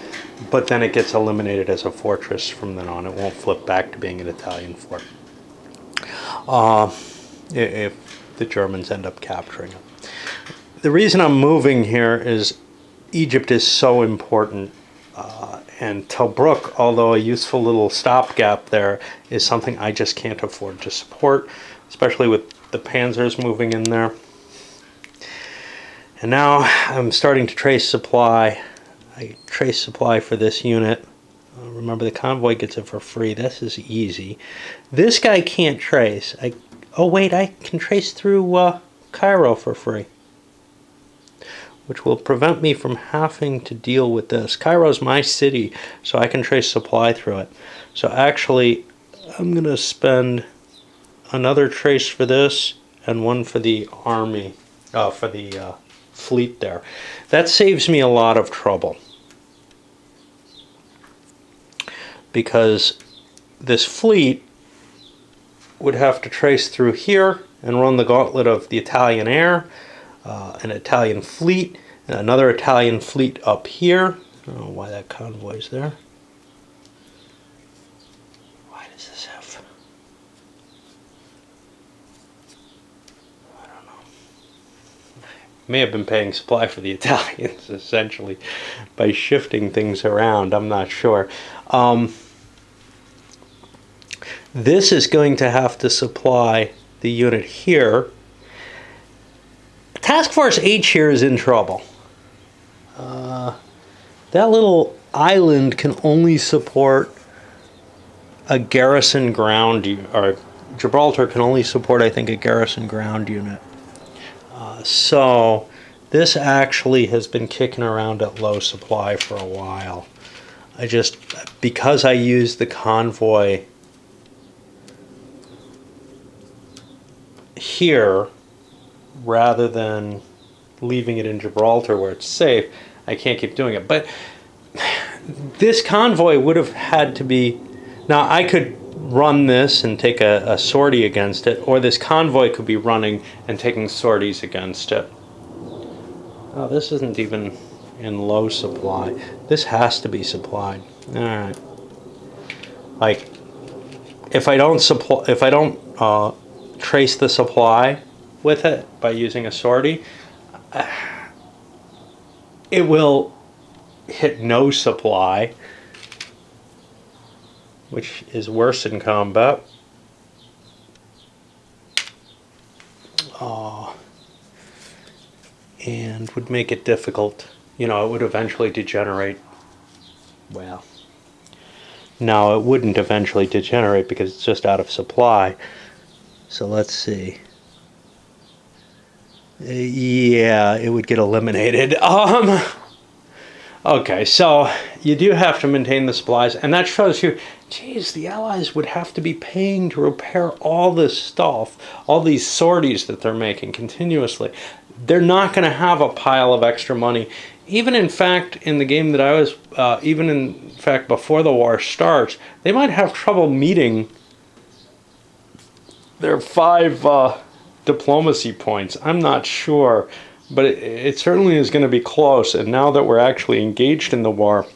But then it gets eliminated as a fortress from then on. It won't flip back to being an Italian fort if the Germans end up capturing it. The reason I'm moving here is Egypt is so important. And Tobruk, although a useful little stopgap there, is something I just can't afford to support, especially with the panzers moving in there. And now I'm starting to trace supply. I trace supply for this unit. Remember, the convoy gets it for free. This is easy. This guy can't trace. Oh wait, I can trace through Cairo for free, which will prevent me from having to deal with this. Cairo's my city, so I can trace supply through it. So actually, I'm going to spend another trace for this and one for the army, for the fleet there. That saves me a lot of trouble, because this fleet would have to trace through here and run the gauntlet of the Italian air, an Italian fleet, and another Italian fleet up here. I don't know why that convoy's there. Why does this have... I don't know. May have been paying supply for the Italians, essentially, by shifting things around. I'm not sure. This is going to have to supply the unit here. Task Force H here is in trouble. that little island can only support a garrison ground, or Gibraltar can only support, I think, a garrison ground unit. So this actually has been kicking around at low supply for a while. Because I used the convoy here rather than leaving it in Gibraltar where it's safe, I can't keep doing it. But this convoy would have had to be... Now, I could run this and take a sortie against it, or this convoy could be running and taking sorties against it. Oh, this isn't even in low supply. This has to be supplied. All right. Like, if I don't trace the supply with it by using a sortie, it will hit no supply, which is worse in combat. And would make it difficult. You know, it would eventually degenerate. Well, no, it wouldn't eventually degenerate because it's just out of supply. So let's see. Yeah, it would get eliminated. Okay, so you do have to maintain the supplies, and that shows you, geez, the Allies would have to be paying to repair all this stuff, all these sorties that they're making continuously. They're not going to have a pile of extra money. Even in fact, in the game that I was, even in fact before the war starts, they might have trouble meeting their 5 diplomacy points. I'm not sure, but it certainly is going to be close. And now that we're actually engaged in the war,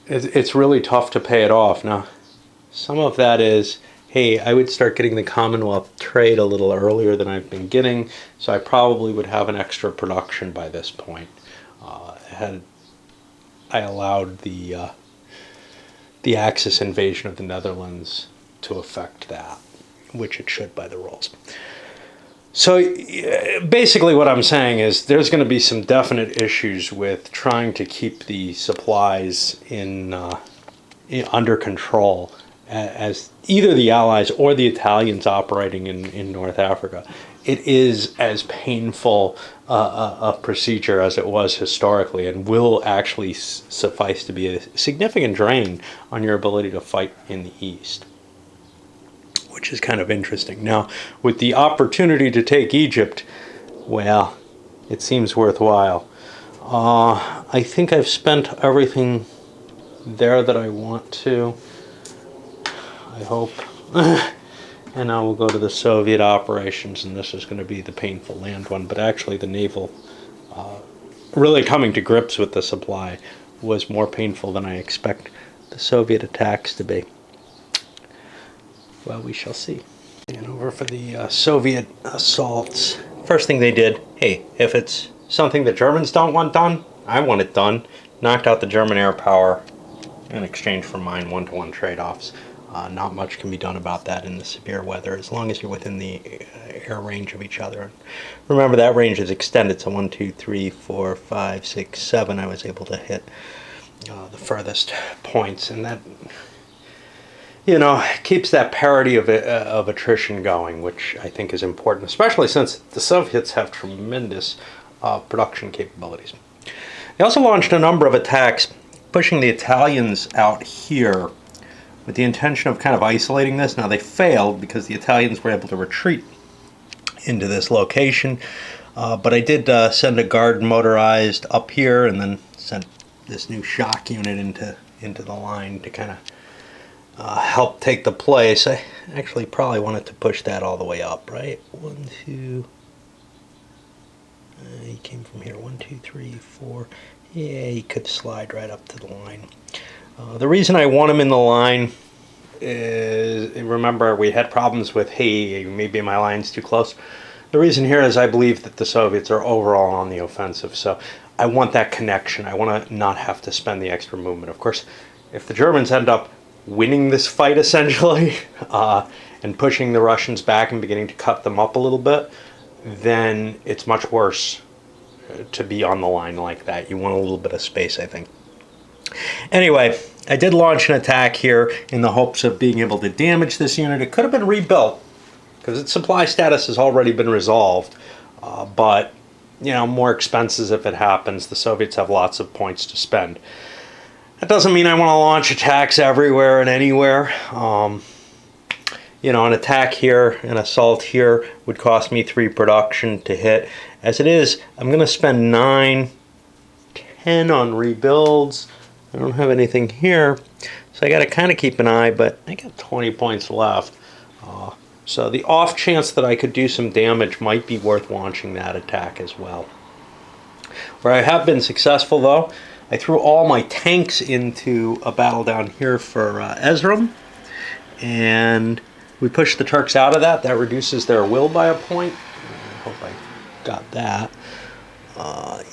it's really tough to pay it off. Now, some of that is, hey, I would start getting the Commonwealth trade a little earlier than I've been getting, so I probably would have an extra production by this point. Had I allowed the Axis invasion of the Netherlands to affect that, which it should by the rules. So basically what I'm saying is there's going to be some definite issues with trying to keep the supplies under control as either the Allies or the Italians operating in North Africa. It is as painful a procedure as it was historically, and will actually suffice to be a significant drain on your ability to fight in the East, which is kind of interesting. Now, with the opportunity to take Egypt, well, it seems worthwhile. I think I've spent everything there that I want to. I hope. And now we'll go to the Soviet operations, and this is going to be the painful land one. But actually, the naval, really coming to grips with the supply, was more painful than I expect the Soviet attacks to be. Well, we shall see. And over for the Soviet assaults. First thing they did, hey, if it's something the Germans don't want done, I want it done. Knocked out the German air power in exchange for mine one-to-one trade-offs. Not much can be done about that in the severe weather, as long as you're within the air range of each other. Remember, that range is extended, so 1, 2, 3, 4, 5, 6, 7, I was able to hit the furthest points, and that, you know, keeps that parity of attrition going, which I think is important, especially since the Soviets have tremendous production capabilities. They also launched a number of attacks, pushing the Italians out here, with the intention of kind of isolating this. Now, they failed because the Italians were able to retreat into this location, but I did send a guard motorized up here, and then sent this new shock unit into the line to kind of help take the place. I actually probably wanted to push that all the way up, right? 1, 2. He came from here. 1, 2, 3, 4. Yeah, he could slide right up to the line. The reason I want him in the line is, remember, we had problems with, hey, maybe my line's too close. The reason here is I believe that the Soviets are overall on the offensive, so I want that connection. I want to not have to spend the extra movement. Of course, if the Germans end up winning this fight, essentially, and pushing the Russians back and beginning to cut them up a little bit, then it's much worse to be on the line like that. You want a little bit of space, I think. Anyway, I did launch an attack here in the hopes of being able to damage this unit. It could have been rebuilt because its supply status has already been resolved, but you know, more expenses if it happens. The Soviets have lots of points to spend. That doesn't mean I want to launch attacks everywhere and anywhere. You know, an attack here, an assault here would cost me 3 production to hit. As it is, I'm going to spend 9, 10 on rebuilds. I don't have anything here, so I got to kind of keep an eye, but I got 20 points left. So the off chance that I could do some damage might be worth launching that attack as well. Where I have been successful, though, I threw all my tanks into a battle down here for Ezram, and we pushed the Turks out of that. That reduces their will by a point. I hope I got that.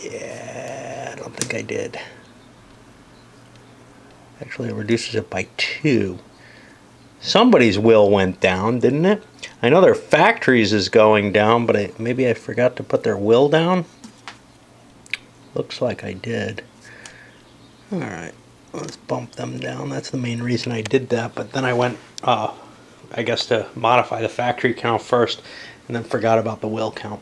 Yeah, I don't think I did. Actually, it reduces it by 2. Somebody's will went down, didn't it? I know their factories is going down, but maybe I forgot to put their will down. Looks like I did. Alright, let's bump them down. That's the main reason I did that, but then I went, I guess, to modify the factory count first, and then forgot about the will count.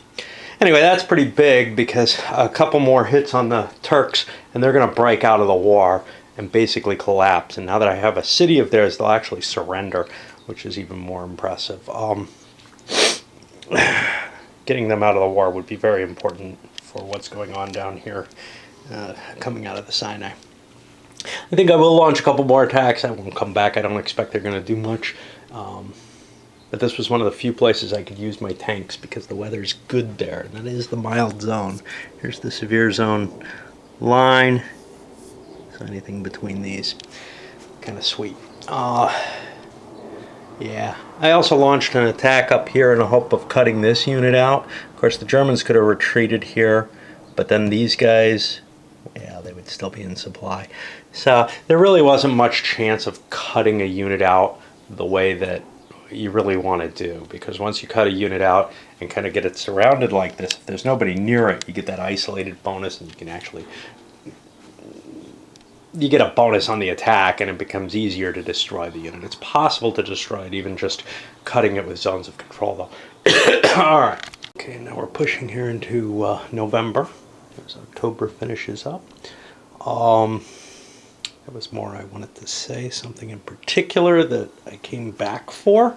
Anyway, that's pretty big because a couple more hits on the Turks, and they're going to break out of the war and basically collapse. And now that I have a city of theirs, they'll actually surrender, which is even more impressive. Getting them out of the war would be very important for what's going on down here, coming out of the Sinai. I think I will launch a couple more attacks. I won't come back. I don't expect they're going to do much. But this was one of the few places I could use my tanks because the weather's good there. And that is the mild zone. Here's the severe zone line. So anything between these, kind of sweet. Yeah, I also launched an attack up here in the hope of cutting this unit out. Of course, the Germans could have retreated here, but then these guys, yeah, they would still be in supply. So there really wasn't much chance of cutting a unit out the way that you really want to do, because once you cut a unit out and kind of get it surrounded like this, if there's nobody near it, you get that isolated bonus, and you can actually, you get a bonus on the attack, and it becomes easier to destroy the unit. It's possible to destroy it even just cutting it with zones of control, though. All right. Okay, now we're pushing here into November as October finishes up. There was more I wanted to say, something in particular that I came back for.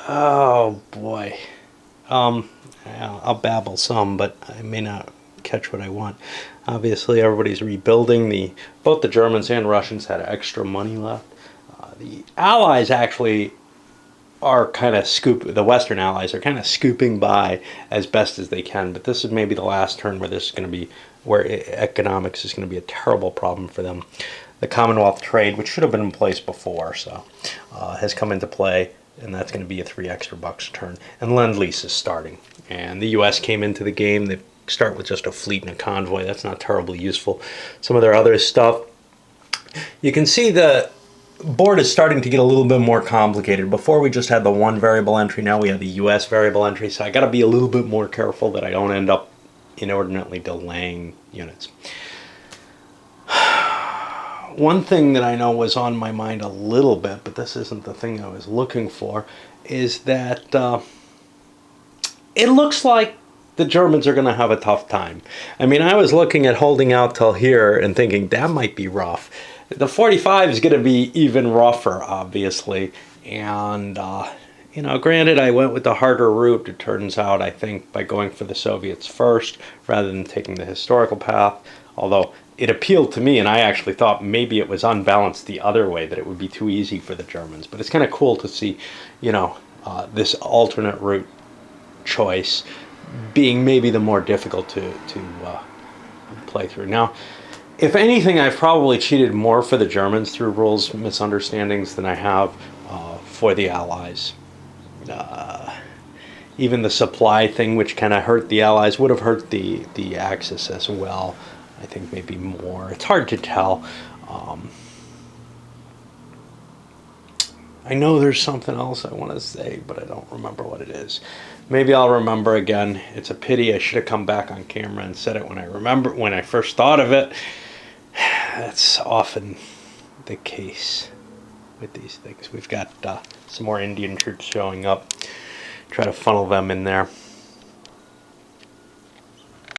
Oh boy. I'll babble some, but I may not catch what I want. Obviously, everybody's rebuilding. Both the Germans and Russians had extra money left. The Allies actually are kind of the Western Allies are kind of scooping by as best as they can, but this is maybe the last turn where this is going to be, where economics is going to be a terrible problem for them. The Commonwealth trade, which should have been in place before, so has come into play, and that's going to be a 3 extra bucks a turn. And Lend-Lease is starting, and the U.S. came into the game. They start with just a fleet and a convoy. That's not terribly useful. Some of their other stuff, you can see the board is starting to get a little bit more complicated. Before we just had the 1 variable entry, now we have the US variable entry, so I got to be a little bit more careful that I don't end up inordinately delaying units. One thing that I know was on my mind a little bit, but this isn't the thing I was looking for, is that it looks like the Germans are going to have a tough time. I mean, I was looking at holding out till here and thinking that might be rough. The 45 is going to be even rougher, obviously. And, you know, granted, I went with the harder route, it turns out, I think, by going for the Soviets first rather than taking the historical path. Although it appealed to me, and I actually thought maybe it was unbalanced the other way, that it would be too easy for the Germans. But it's kind of cool to see, you know, this alternate route choice being maybe the more difficult to play through. Now, if anything, I've probably cheated more for the Germans through rules misunderstandings than I have for the Allies. Even the supply thing, which kind of hurt the Allies, would have hurt the Axis as well. I think maybe more. It's hard to tell. I know there's something else I want to say, but I don't remember what it is. Maybe I'll remember again. It's a pity. I should have come back on camera and said it when I first thought of it. That's often the case with these things. We've got some more Indian troops showing up. Try to funnel them in there.